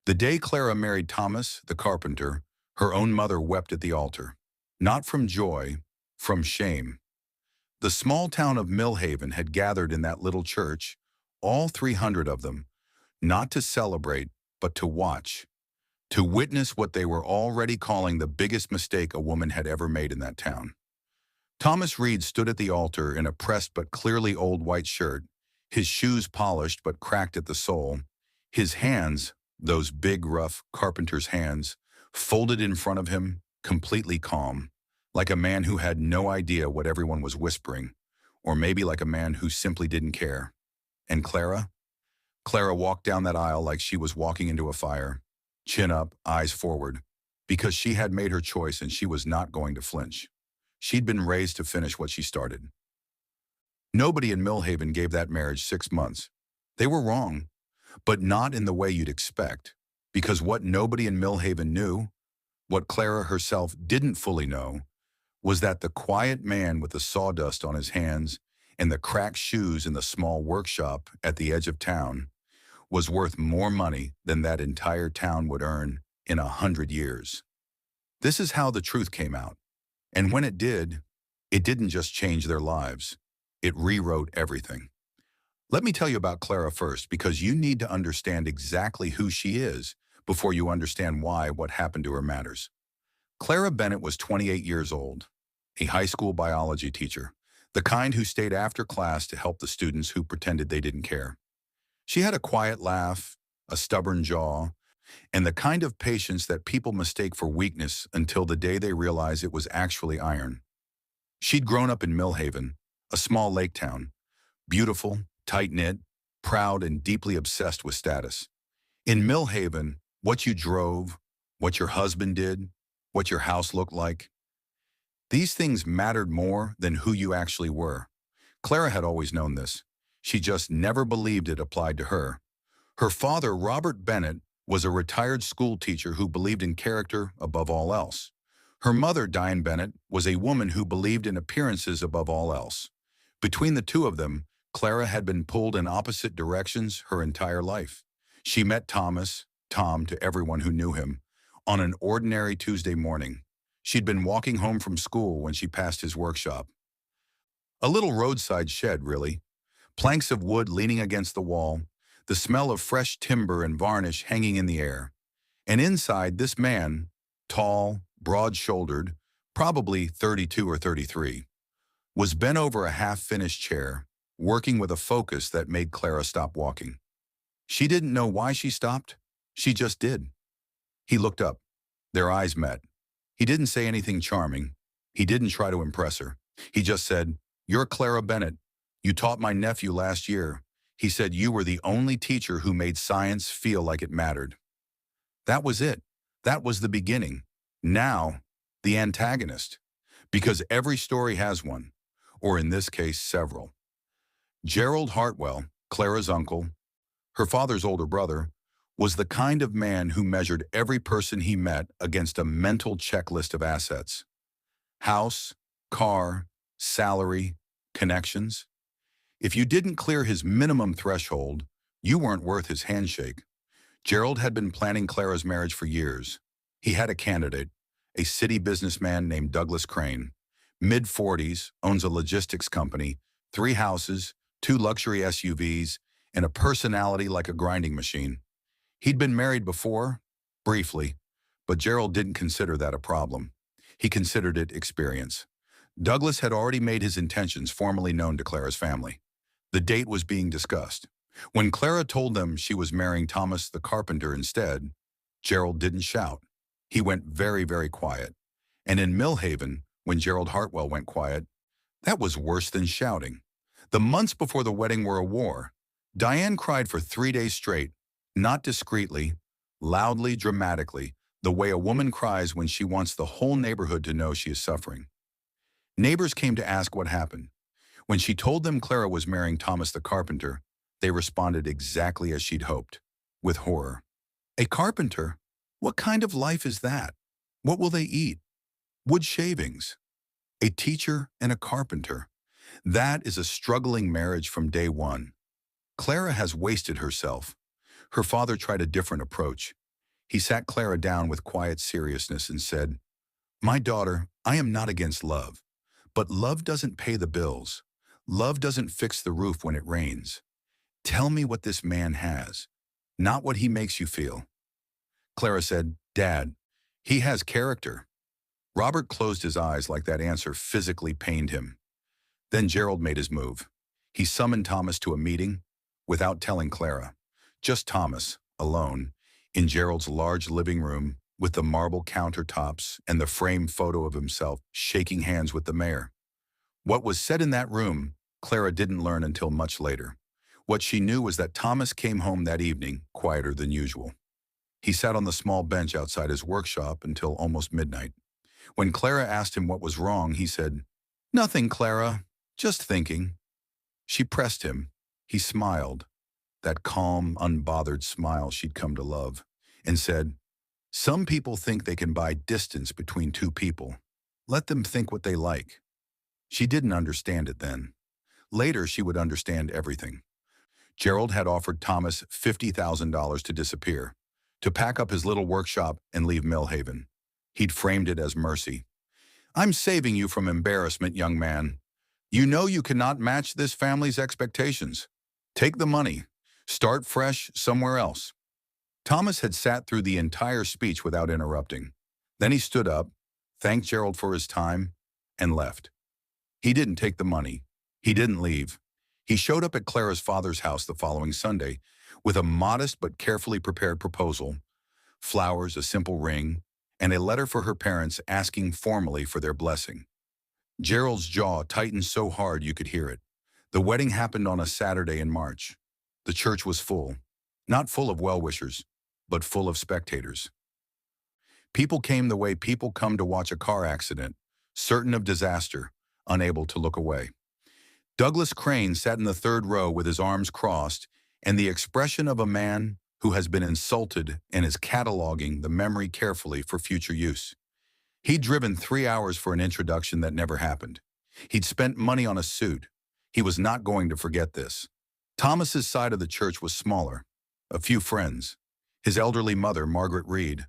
The day Clara married Thomas, the carpenter, her own mother wept at the altar. Not from joy, from shame. The small town of Millhaven had gathered in that little church, all 300 of them, not to celebrate, but to watch, to witness what they were already calling the biggest mistake a woman had ever made in that town. Thomas Reed stood at the altar in a pressed but clearly old white shirt, his shoes polished but cracked at the sole, his hands, those big, rough carpenter's hands, folded in front of him, completely calm, like a man who had no idea what everyone was whispering, or maybe like a man who simply didn't care. And Clara? Clara walked down that aisle like she was walking into a fire, chin up, eyes forward, because she had made her choice and she was not going to flinch. She'd been raised to finish what she started. Nobody in Millhaven gave that marriage 6 months. They were wrong, but not in the way you'd expect, because what nobody in Millhaven knew, what Clara herself didn't fully know, was that the quiet man with the sawdust on his hands and the cracked shoes in the small workshop at the edge of town was worth more money than that entire town would earn in 100 years. This is how the truth came out. And when it didn't just change their lives. It rewrote everything. Let me tell you about Clara first, because you need to understand exactly who she is before you understand why what happened to her matters. Clara Bennett was 28 years old, a high school biology teacher, the kind who stayed after class to help the students who pretended they didn't care. She had a quiet laugh, a stubborn jaw, and the kind of patience that people mistake for weakness until the day they realize it was actually iron. She'd grown up in Millhaven, a small lake town, beautiful, tight-knit, proud, and deeply obsessed with status. In Millhaven, what you drove, what your husband did, what your house looked like, these things mattered more than who you actually were. Clara had always known this. She just never believed it applied to her. Her father, Robert Bennett, was a retired school teacher who believed in character above all else. Her mother, Diane Bennett, was a woman who believed in appearances above all else. Between the two of them, Clara had been pulled in opposite directions her entire life. She met Tom to everyone who knew him, on an ordinary Tuesday morning. She'd been walking home from school when she passed his workshop. A little roadside shed, really. Planks of wood leaning against the wall, the smell of fresh timber and varnish hanging in the air. And inside, this man, tall, broad-shouldered, probably 32 or 33, was bent over a half-finished chair, working with a focus that made Clara stop walking. She didn't know why she stopped. She just did. He looked up. Their eyes met. He didn't say anything charming. He didn't try to impress her. He just said, "You're Clara Bennett. You taught my nephew last year." He said you were the only teacher who made science feel like it mattered. That was it. That was the beginning. Now, the antagonist. Because every story has one, or in this case, several. Gerald Hartwell, Clara's uncle, her father's older brother, was the kind of man who measured every person he met against a mental checklist of assets. House, car, salary, connections. If you didn't clear his minimum threshold, you weren't worth his handshake. Gerald had been planning Clara's marriage for years. He had a candidate, a city businessman named Douglas Crane. Mid-40s, owns a logistics company, 3 houses, 2 luxury SUVs, and a personality like a grinding machine. He'd been married before, briefly, but Gerald didn't consider that a problem. He considered it experience. Douglas had already made his intentions formally known to Clara's family. The date was being discussed. When Clara told them she was marrying Thomas the carpenter instead, Gerald didn't shout. He went very, very quiet. And in Millhaven, when Gerald Hartwell went quiet, that was worse than shouting. The months before the wedding were a war. Diane cried for 3 days straight, not discreetly, loudly, dramatically, the way a woman cries when she wants the whole neighborhood to know she is suffering. Neighbors came to ask what happened. When she told them Clara was marrying Thomas the carpenter, they responded exactly as she'd hoped, with horror. A carpenter? What kind of life is that? What will they eat? Wood shavings. A teacher and a carpenter. That is a struggling marriage from day one. Clara has wasted herself. Her father tried a different approach. He sat Clara down with quiet seriousness and said, "My daughter, I am not against love, but love doesn't pay the bills. Love doesn't fix the roof when it rains. Tell me what this man has, not what he makes you feel." Clara said, "Dad, he has character." Robert closed his eyes like that answer physically pained him. Then Gerald made his move. He summoned Thomas to a meeting without telling Clara. Just Thomas, alone, in Gerald's large living room with the marble countertops and the framed photo of himself shaking hands with the mayor. What was said in that room, Clara didn't learn until much later. What she knew was that Thomas came home that evening quieter than usual. He sat on the small bench outside his workshop until almost midnight. When Clara asked him what was wrong, he said, "Nothing, Clara, just thinking." She pressed him. He smiled, that calm, unbothered smile she'd come to love, and said, "Some people think they can buy distance between two people. Let them think what they like." She didn't understand it then. Later, she would understand everything. Gerald had offered Thomas $50,000 to disappear, to pack up his little workshop and leave Millhaven. He'd framed it as mercy. "I'm saving you from embarrassment, young man. You know you cannot match this family's expectations. Take the money. Start fresh somewhere else." Thomas had sat through the entire speech without interrupting. Then he stood up, thanked Gerald for his time, and left. He didn't take the money. He didn't leave. He showed up at Clara's father's house the following Sunday with a modest but carefully prepared proposal, flowers, a simple ring, and a letter for her parents asking formally for their blessing. Gerald's jaw tightened so hard you could hear it. The wedding happened on a Saturday in March. The church was full, not full of well-wishers, but full of spectators. People came the way people come to watch a car accident, certain of disaster, unable to look away. Douglas Crane sat in the third row with his arms crossed and the expression of a man who has been insulted and is cataloging the memory carefully for future use. He'd driven 3 hours for an introduction that never happened. He'd spent money on a suit. He was not going to forget this. Thomas's side of the church was smaller. A few friends. His elderly mother, Margaret Reed.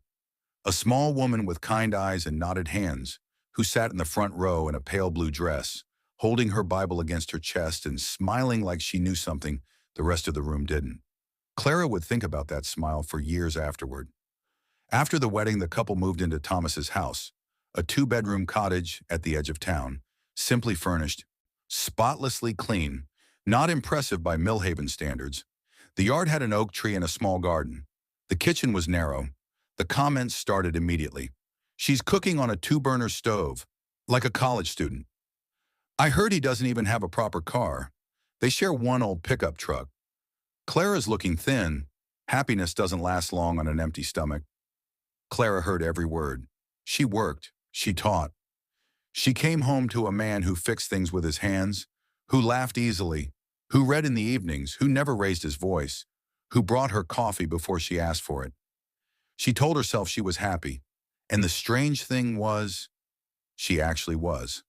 A small woman with kind eyes and knotted hands, who sat in the front row in a pale blue dress, holding her Bible against her chest and smiling like she knew something the rest of the room didn't. Clara would think about that smile for years afterward. After the wedding, the couple moved into Thomas's house, a 2-bedroom cottage at the edge of town, simply furnished, spotlessly clean, not impressive by Millhaven standards. The yard had an oak tree and a small garden. The kitchen was narrow. The comments started immediately. "She's cooking on a 2-burner stove, like a college student. I heard he doesn't even have a proper car. They share one old pickup truck. Clara's looking thin. Happiness doesn't last long on an empty stomach." Clara heard every word. She worked. She taught. She came home to a man who fixed things with his hands, who laughed easily, who read in the evenings, who never raised his voice, who brought her coffee before she asked for it. She told herself she was happy, and the strange thing was, she actually was.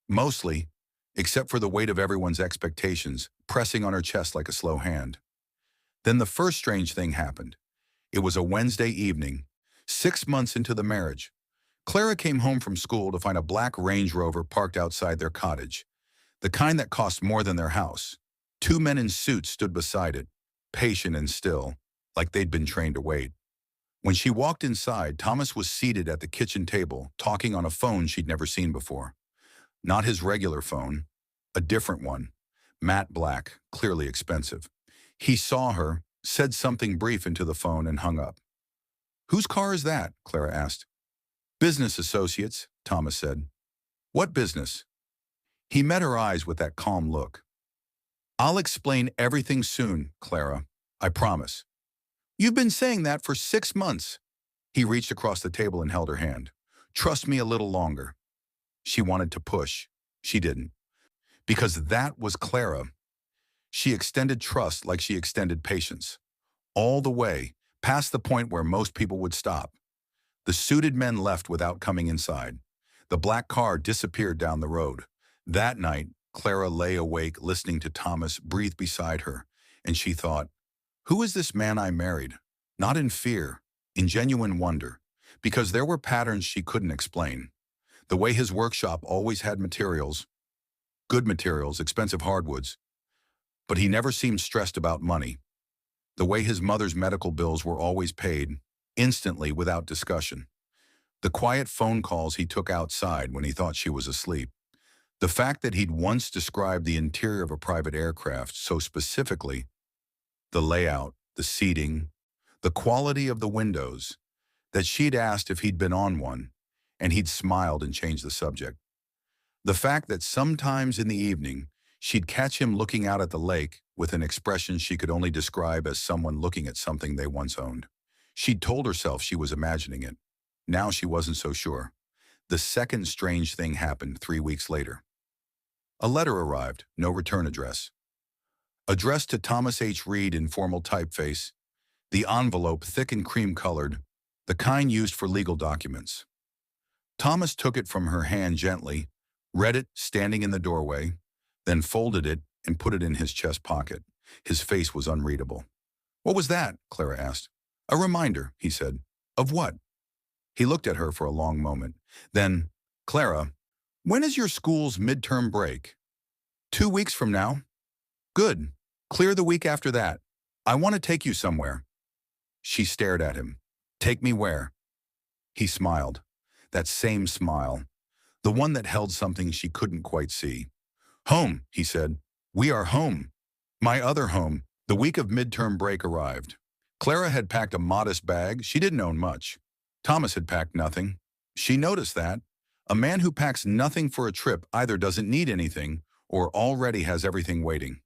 Mostly, except for the weight of everyone's expectations pressing on her chest like a slow hand. Then the first strange thing happened. It was a Wednesday evening, 6 months into the marriage. Clara came home from school to find a black Range Rover parked outside their cottage, the kind that cost more than their house. 2 men in suits stood beside it, patient and still, like they'd been trained to wait. When she walked inside, Thomas was seated at the kitchen table, talking on a phone she'd never seen before. Not his regular phone, a different one, matte black, clearly expensive. He saw her, said something brief into the phone, and hung up. "Whose car is that?" Clara asked. "Business associates," Thomas said. "What business?" He met her eyes with that calm look. "I'll explain everything soon, Clara. I promise." "You've been saying that for 6 months." He reached across the table and held her hand. "Trust me a little longer." She wanted to push. She didn't. Because that was Clara. She extended trust like she extended patience. All the way, past the point where most people would stop. The suited men left without coming inside. The black car disappeared down the road. That night, Clara lay awake listening to Thomas breathe beside her, and she thought, "Who is this man I married?" Not in fear, in genuine wonder, because there were patterns she couldn't explain. The way his workshop always had materials, good materials, expensive hardwoods, but he never seemed stressed about money. The way his mother's medical bills were always paid, instantly without discussion. The quiet phone calls he took outside when he thought she was asleep. The fact that he'd once described the interior of a private aircraft so specifically, the layout, the seating, the quality of the windows, that she'd asked if he'd been on one, and he'd smiled and changed the subject. The fact that sometimes in the evening, she'd catch him looking out at the lake with an expression she could only describe as someone looking at something they once owned. She'd told herself she was imagining it. Now she wasn't so sure. The second strange thing happened 3 weeks later. A letter arrived, no return address. Addressed to Thomas H. Reed in formal typeface, the envelope thick and cream-colored, the kind used for legal documents. Thomas took it from her hand gently, read it standing in the doorway, then folded it and put it in his chest pocket. His face was unreadable. "What was that?" Clara asked. "A reminder," he said. "Of what?" He looked at her for a long moment. Then, "Clara, when is your school's midterm break?" 2 weeks from now." "Good. Clear the week after that. I want to take you somewhere." She stared at him. "Take me where?" He smiled. That same smile. The one that held something she couldn't quite see. "Home," he said. "We are home. My other home." The week of midterm break arrived. Clara had packed a modest bag. She didn't own much. Thomas had packed nothing. She noticed that. A man who packs nothing for a trip either doesn't need anything or already has everything waiting.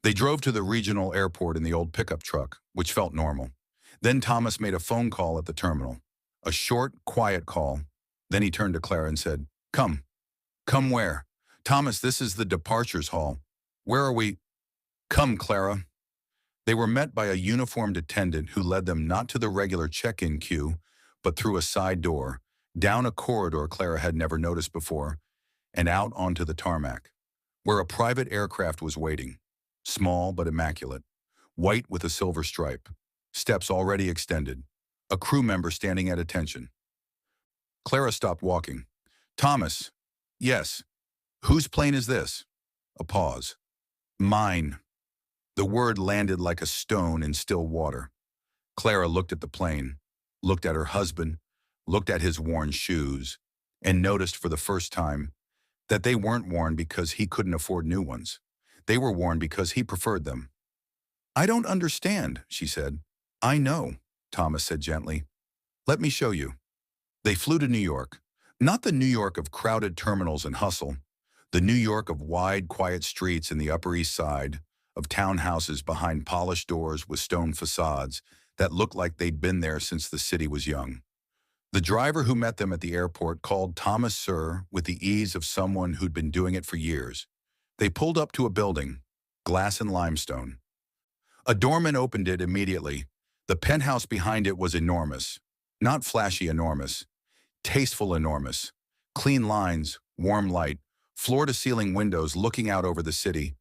They drove to the regional airport in the old pickup truck, which felt normal. Then Thomas made a phone call at the terminal. A short, quiet call. Then he turned to Clara and said, "Come." "Come where?" "Thomas, this is the departures hall." "Where are we?" "Come, Clara." They were met by a uniformed attendant who led them not to the regular check-in queue, but through a side door, down a corridor Clara had never noticed before, and out onto the tarmac, where a private aircraft was waiting, small but immaculate, white with a silver stripe, steps already extended, a crew member standing at attention. Clara stopped walking. "Thomas." "Yes." "Whose plane is this?" A pause. "Mine." The word landed like a stone in still water. Clara looked at the plane, looked at her husband, looked at his worn shoes, and noticed for the first time that they weren't worn because he couldn't afford new ones. They were worn because he preferred them. "I don't understand," she said. "I know," Thomas said gently. "Let me show you." They flew to New York. Not the New York of crowded terminals and hustle, the New York of wide, quiet streets in the Upper East Side, of townhouses behind polished doors with stone facades that looked like they'd been there since the city was young. The driver who met them at the airport called Thomas Sir with the ease of someone who'd been doing it for years. They pulled up to a building, glass and limestone. A doorman opened it immediately. The penthouse behind it was enormous. Not flashy enormous, tasteful enormous. Clean lines, warm light, floor-to-ceiling windows looking out over the city.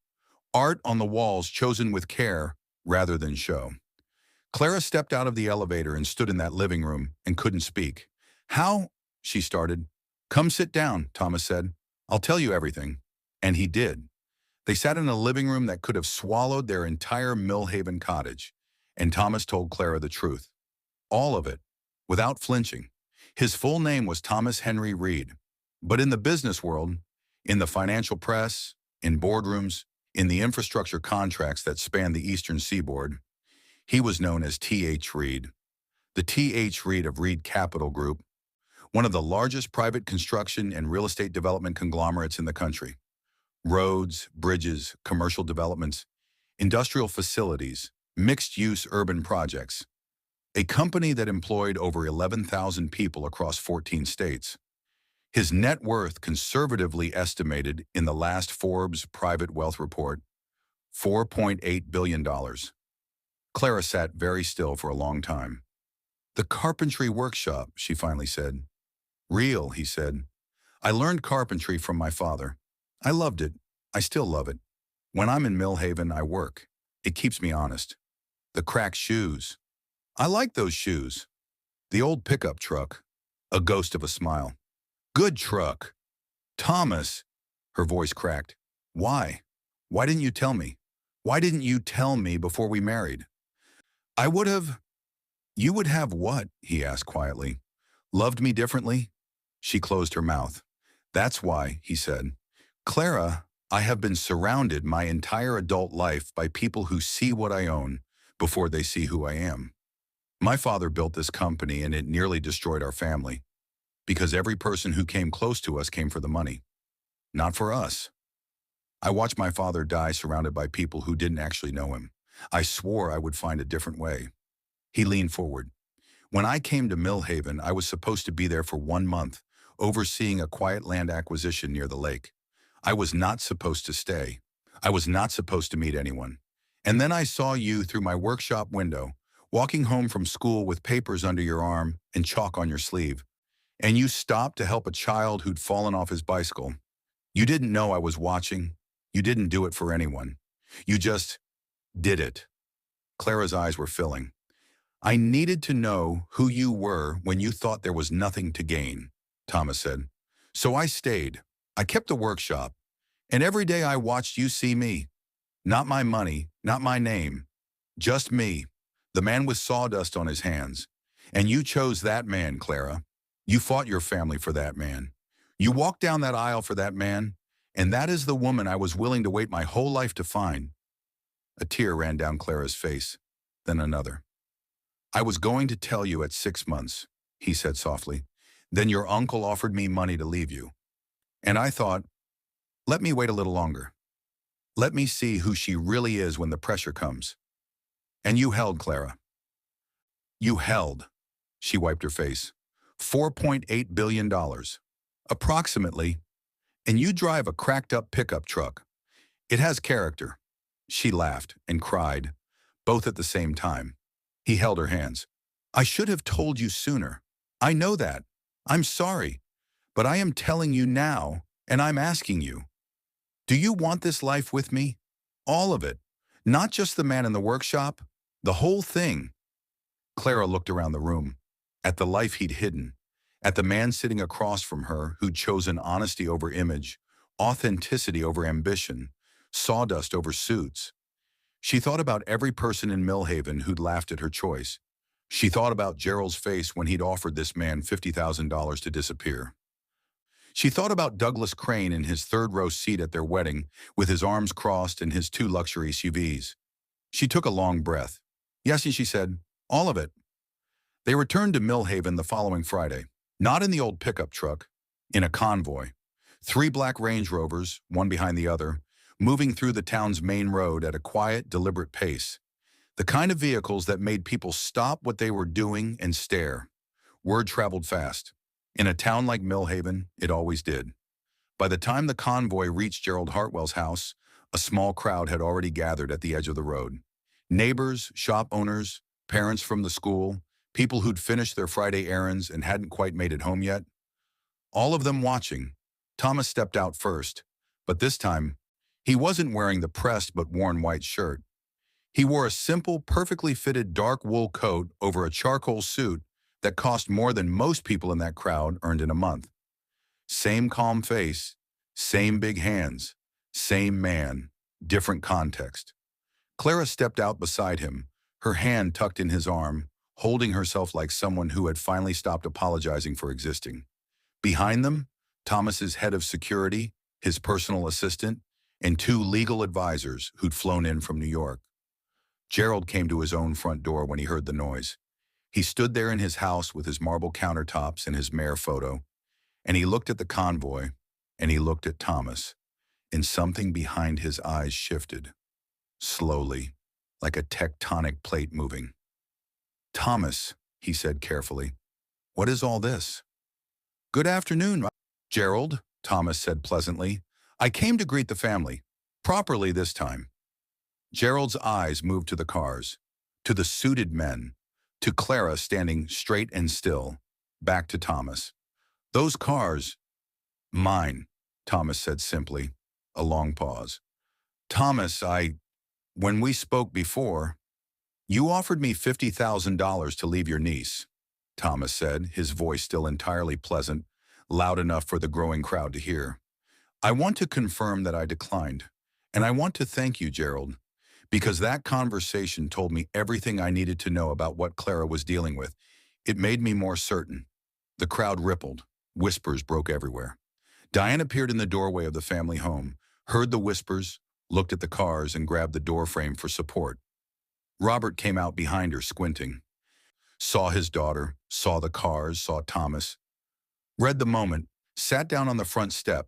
Art on the walls chosen with care rather than show. Clara stepped out of the elevator and stood in that living room and couldn't speak. "How?" she started. "Come sit down," Thomas said. "I'll tell you everything." And he did. They sat in a living room that could have swallowed their entire Millhaven cottage, and Thomas told Clara the truth. All of it, without flinching. His full name was Thomas Henry Reed. But in the business world, in the financial press, in boardrooms, in the infrastructure contracts that spanned the eastern seaboard, he was known as T.H. Reed. The T.H. Reed of Reed Capital Group, one of the largest private construction and real estate development conglomerates in the country. Roads, bridges, commercial developments, industrial facilities, mixed-use urban projects. A company that employed over 11,000 people across 14 states. His net worth conservatively estimated in the last Forbes Private Wealth Report, $4.8 billion. Clara sat very still for a long time. "The carpentry workshop," she finally said. "Real," he said. "I learned carpentry from my father. I loved it. I still love it. When I'm in Millhaven, I work. It keeps me honest. The cracked shoes. I like those shoes. The old pickup truck, a ghost of a smile. Good truck. Thomas, her voice cracked. Why? Why didn't you tell me? Why didn't you tell me before we married? I would have. You would have what? He asked quietly. Loved me differently? She closed her mouth. That's why, he said. Clara, I have been surrounded my entire adult life by people who see what I own before they see who I am. My father built this company and it nearly destroyed our family because every person who came close to us came for the money, not for us. I watched my father die surrounded by people who didn't actually know him. I swore I would find a different way. He leaned forward. When I came to Millhaven, I was supposed to be there for 1 month, overseeing a quiet land acquisition near the lake. I was not supposed to stay. I was not supposed to meet anyone. And then I saw you through my workshop window, walking home from school with papers under your arm and chalk on your sleeve. And you stopped to help a child who'd fallen off his bicycle. You didn't know I was watching. You didn't do it for anyone. You just did it. Clara's eyes were filling. I needed to know who you were when you thought there was nothing to gain, Thomas said. So I stayed. I kept the workshop. And every day I watched you see me. Not my money, not my name. Just me, the man with sawdust on his hands. And you chose that man, Clara. You fought your family for that man. You walked down that aisle for that man. And that is the woman I was willing to wait my whole life to find. A tear ran down Clara's face, then another. I was going to tell you at 6 months, he said softly. Then your uncle offered me money to leave you. And I thought, let me wait a little longer. Let me see who she really is when the pressure comes. And you held, Clara. You held. She wiped her face. $4.8 billion. Approximately. And you drive a cracked-up pickup truck. It has character. She laughed and cried, both at the same time. He held her hands. I should have told you sooner. I know that. I'm sorry. But I am telling you now, and I'm asking you. Do you want this life with me? All of it. Not just the man in the workshop. The whole thing. Clara looked around the room, at the life he'd hidden, at the man sitting across from her who'd chosen honesty over image, authenticity over ambition, sawdust over suits. She thought about every person in Millhaven who'd laughed at her choice. She thought about Gerald's face when he'd offered this man $50,000 to disappear. She thought about Douglas Crane in his third-row seat at their wedding with his arms crossed and his 2 luxury SUVs. She took a long breath. Yes, she said, all of it. They returned to Millhaven the following Friday, not in the old pickup truck, in a convoy. 3 black Range Rovers, one behind the other, moving through the town's main road at a quiet, deliberate pace. The kind of vehicles that made people stop what they were doing and stare. Word traveled fast. In a town like Millhaven, it always did. By the time the convoy reached Gerald Hartwell's house, a small crowd had already gathered at the edge of the road. Neighbors, shop owners, parents from the school, people who'd finished their Friday errands and hadn't quite made it home yet. All of them watching. Thomas stepped out first, but this time, he wasn't wearing the pressed but worn white shirt. He wore a simple, perfectly fitted dark wool coat over a charcoal suit that cost more than most people in that crowd earned in a month. Same calm face, same big hands, same man, different context. Clara stepped out beside him, her hand tucked in his arm, holding herself like someone who had finally stopped apologizing for existing. Behind them, Thomas's head of security, his personal assistant, and 2 legal advisors who'd flown in from New York. Gerald came to his own front door when he heard the noise. He stood there in his house with his marble countertops and his mayor photo, and he looked at the convoy, and he looked at Thomas, and something behind his eyes shifted, slowly, like a tectonic plate moving. Thomas, he said carefully, what is all this? Good afternoon, Gerald, Thomas said pleasantly. I came to greet the family, properly this time. Gerald's eyes moved to the cars, to the suited men, to Clara standing straight and still, back to Thomas. Those cars, mine, Thomas said simply, a long pause. Thomas, when we spoke before, you offered me $50,000 to leave your niece. Thomas said, his voice still entirely pleasant, loud enough for the growing crowd to hear. I want to confirm that I declined. And I want to thank you, Gerald, because that conversation told me everything I needed to know about what Clara was dealing with. It made me more certain. The crowd rippled. Whispers broke everywhere. Diane appeared in the doorway of the family home, heard the whispers, looked at the cars, and grabbed the doorframe for support. Robert came out behind her, squinting. Saw his daughter, saw the cars, saw Thomas. Read the moment, sat down on the front step.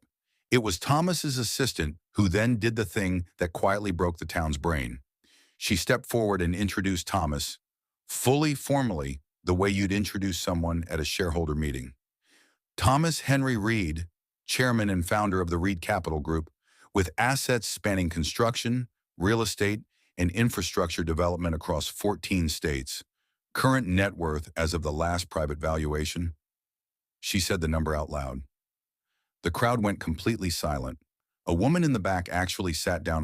It was Thomas's assistant who then did the thing that quietly broke the town's brain. She stepped forward and introduced Thomas, fully formally, the way you'd introduce someone at a shareholder meeting. Thomas Henry Reed, chairman and founder of the Reed Capital Group, with assets spanning construction, real estate, and infrastructure development across 14 states. Current net worth as of the last private valuation. She said the number out loud. The crowd went completely silent. A woman in the back actually sat down